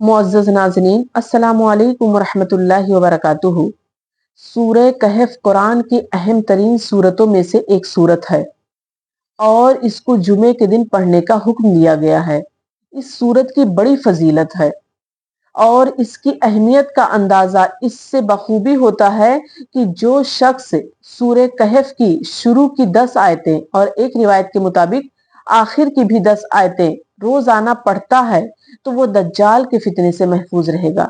मुअज़्ज़ज़ नाज़रीन, अस्सलामु अलैकुम वरहमतुल्लाहि वबरकातुहू। सूरह कहफ कुरान की अहम तरीन सूरतों में से एक सूरत है और इसको जुमे के दिन पढ़ने का हुक्म दिया गया है। इस सूरत की बड़ी फजीलत है और इसकी अहमियत का अंदाजा इससे बखूबी होता है कि जो शख्स सूरह कहफ की शुरू की 10 आयतें और एक रिवायत के मुताबिक आखिर की भी 10 आयतें रोजाना पढ़ता है तो वो दज्जाल के फितने से महफूज रहेगा।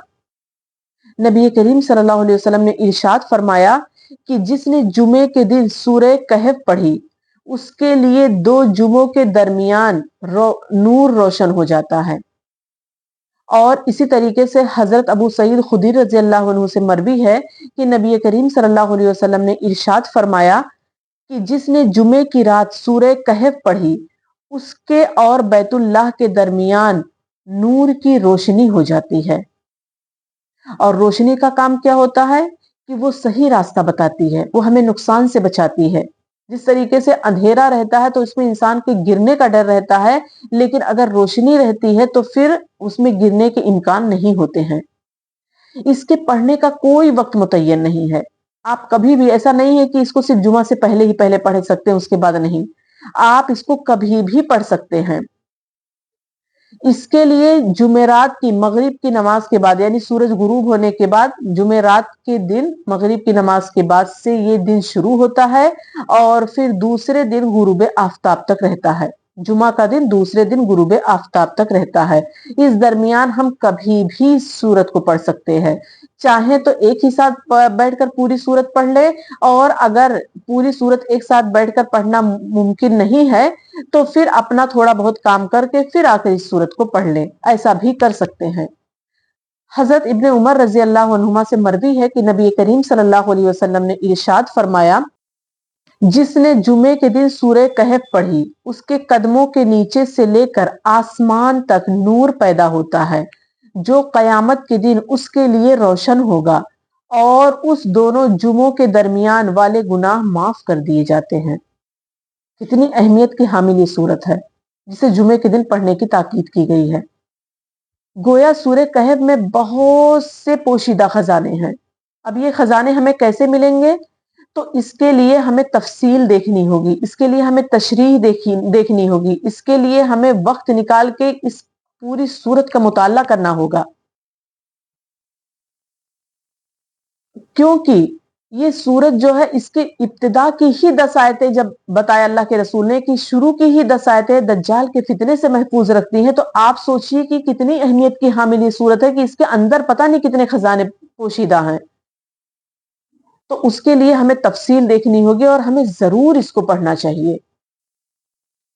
नबी करीम सल्लल्लाहु अलैहि वसल्लम ने इरशाद फरमाया कि जिसने जुमे के दिन सूरह कहफ पढ़ी उसके लिए 2 जुमों के दरमियान नूर रोशन हो जाता है। और इसी तरीके से हजरत अबू सईद खुदरी रज़ी अल्लाह अन्हु से मरवी है कि नबी करीम सल्लल्लाहु अलैहि वसल्लम ने इरशाद फरमाया कि जिसने जुमे की रात सूरह कहफ पढ़ी उसके और बैतुल्लाह के दरमियान नूर की रोशनी हो जाती है। और रोशनी का काम क्या होता है कि वो सही रास्ता बताती है, वो हमें नुकसान से बचाती है। जिस तरीके से अंधेरा रहता है तो उसमें इंसान के गिरने का डर रहता है, लेकिन अगर रोशनी रहती है तो फिर उसमें गिरने के इम्कान नहीं होते हैं। इसके पढ़ने का कोई वक्त मुतय्यन नहीं है। आप कभी भी, ऐसा नहीं है कि इसको सिर्फ जुमा से पहले ही पहले पढ़ सकते हैं उसके बाद नहीं, आप इसको कभी भी पढ़ सकते हैं। इसके लिए जुमेरात की मगरिब की नमाज के बाद यानी सूरज गुरूब होने के बाद जुमेरात के दिन मगरिब की नमाज के बाद से ये दिन शुरू होता है और फिर दूसरे दिन गुरूब आफ्ताब तक रहता है। जुमा का दिन दूसरे दिन गुरूब आफ्ताब तक रहता है। इस दरमियान हम कभी भी सूरत को पढ़ सकते हैं। चाहे तो एक ही साथ बैठकर पूरी सूरत पढ़ ले, और अगर पूरी सूरत एक साथ बैठकर पढ़ना मुमकिन नहीं है तो फिर अपना थोड़ा बहुत काम करके फिर आकर इस सूरत को पढ़ ले, ऐसा भी कर सकते हैं। हजरत इब्ने उमर रजी अल्लाह अन्हुमा से मरवी है कि नबी करीम सल्लल्लाहु अलैहि वसल्लम ने इरशाद फरमाया, जिसने जुमे के दिन सूरह कहफ पढ़ी उसके कदमों के नीचे से लेकर आसमान तक नूर पैदा होता है जो कयामत के दिन उसके लिए रोशन होगा और उस दोनों जुमों के दरमियान वाले गुनाह माफ कर दिए जाते हैं। कितनी अहमियत की हामिल ये सूरत है जिसे जुमे के दिन पढ़ने की ताकीद की गई है। गोया सूरह कहफ में बहुत से पोशीदा खजाने हैं। अब ये खजाने हमें कैसे मिलेंगे, तो इसके लिए हमें तफसील देखनी होगी, इसके लिए हमें तशरीह देखनी होगी, इसके लिए हमें वक्त निकाल के इस पूरी सूरत का मुताला करना होगा, क्योंकि ये सूरत जो है इसके इब्तिदा की ही 10 आयतें जब बताया अल्लाह के रसूल ने कि शुरू की ही 10 आयतें दज्जाल के फितने से महफूज रखती हैं, तो आप सोचिए कि कितनी अहमियत की हामिल ये सूरत है कि इसके अंदर पता नहीं कितने खजाने पोशीदा हैं। तो उसके लिए हमें तफसील देखनी होगी और हमें जरूर इसको पढ़ना चाहिए।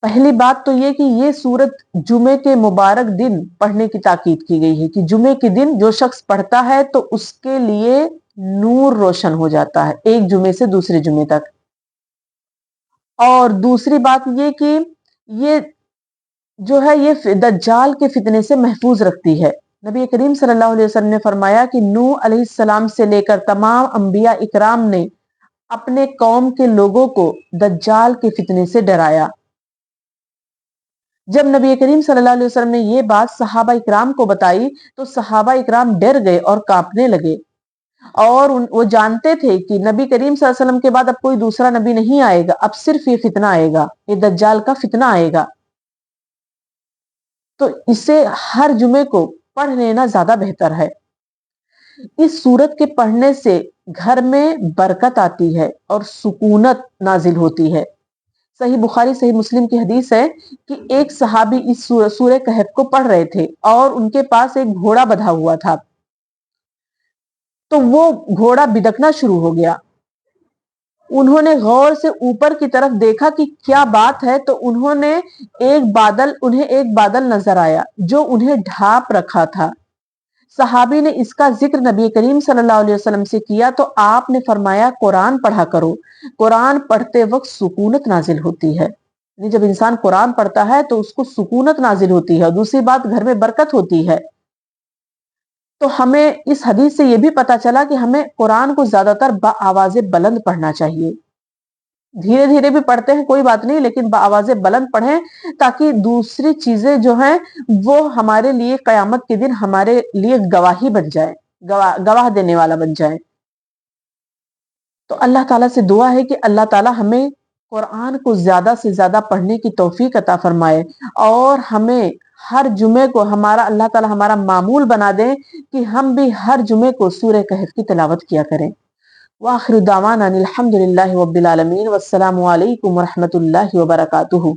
पहली बात तो ये कि ये सूरत जुमे के मुबारक दिन पढ़ने की ताकीद की गई है कि जुमे के दिन जो शख्स पढ़ता है तो उसके लिए नूर रोशन हो जाता है एक जुमे से दूसरे जुमे तक। और दूसरी बात ये कि ये जो है ये दज्जाल के फितने से महफूज रखती है। नबी करीम सल्लल्लाहु अलैहि वसल्लम ने फरमाया कि नूह अलैहिस्सलाम से लेकर तमाम अंबिया इकराम ने अपने कौम के लोगों को दज्जाल के फितने से डराया। जब नबी करीम सल्लल्लाहु अलैहि वसल्लम ने ये बात सहाबा इकराम को बताई तो सहाबा इकराम डर गए और कांपने लगे, और वो जानते थे कि नबी करीम सल्लल्लाहु अलैहि वसल्लम के बाद अब कोई दूसरा नबी नहीं आएगा, अब सिर्फ ये फितना आएगा, ये दज्जाल का फितना आएगा। तो इसे हर जुमे को पढ़ लेना ज्यादा बेहतर है। इस सूरत के पढ़ने से घर में बरकत आती है और सुकूनत नाजिल होती है। सही बुखारी सही मुस्लिम की हदीस है कि एक सहाबी इस सूरह कहफ को पढ़ रहे थे और उनके पास एक घोड़ा बंधा हुआ था, तो वो घोड़ा बिदकना शुरू हो गया। उन्होंने गौर से ऊपर की तरफ देखा कि क्या बात है, तो उन्हें एक बादल नजर आया जो उन्हें ढांप रखा था। सहाबी ने इसका जिक्र नबी करीम सल्लल्लाहु अलैहि वसल्लम से किया तो आपने फरमाया कुरान पढ़ा करो, कुरान पढ़ते वक्त सुकूनत नाजिल होती है। जब इंसान कुरान पढ़ता है तो उसको सुकूनत नाजिल होती है और दूसरी बात घर में बरकत होती है। तो हमें इस हदीस से यह भी पता चला कि हमें कुरान को ज्यादातर आवाज़े बुलंद पढ़ना चाहिए। دھیرے دھیرے بھی پڑھتے ہیں کوئی بات نہیں، لیکن بآواز بلند پڑھیں تاکہ دوسری چیزیں جو ہیں وہ ہمارے لیے قیامت کے دن ہمارے لیے گواہی بن جائے، گواہ دینے والا بن جائے۔ تو اللہ تعالیٰ سے دعا ہے کہ اللہ تعالیٰ ہمیں قرآن کو زیادہ سے زیادہ پڑھنے کی توفیق عطا فرمائے، اور ہمیں ہر جمعے کو ہمارا اللہ تعالیٰ ہمارا معمول بنا دے کہ ہم بھی ہر جمعے کو سورہ کہف کی تلاوت کیا کریں۔ وآخر دعوانا الحمد للہ رب العالمین، والسلام علیکم ورحمۃ اللہ وبرکاتہ۔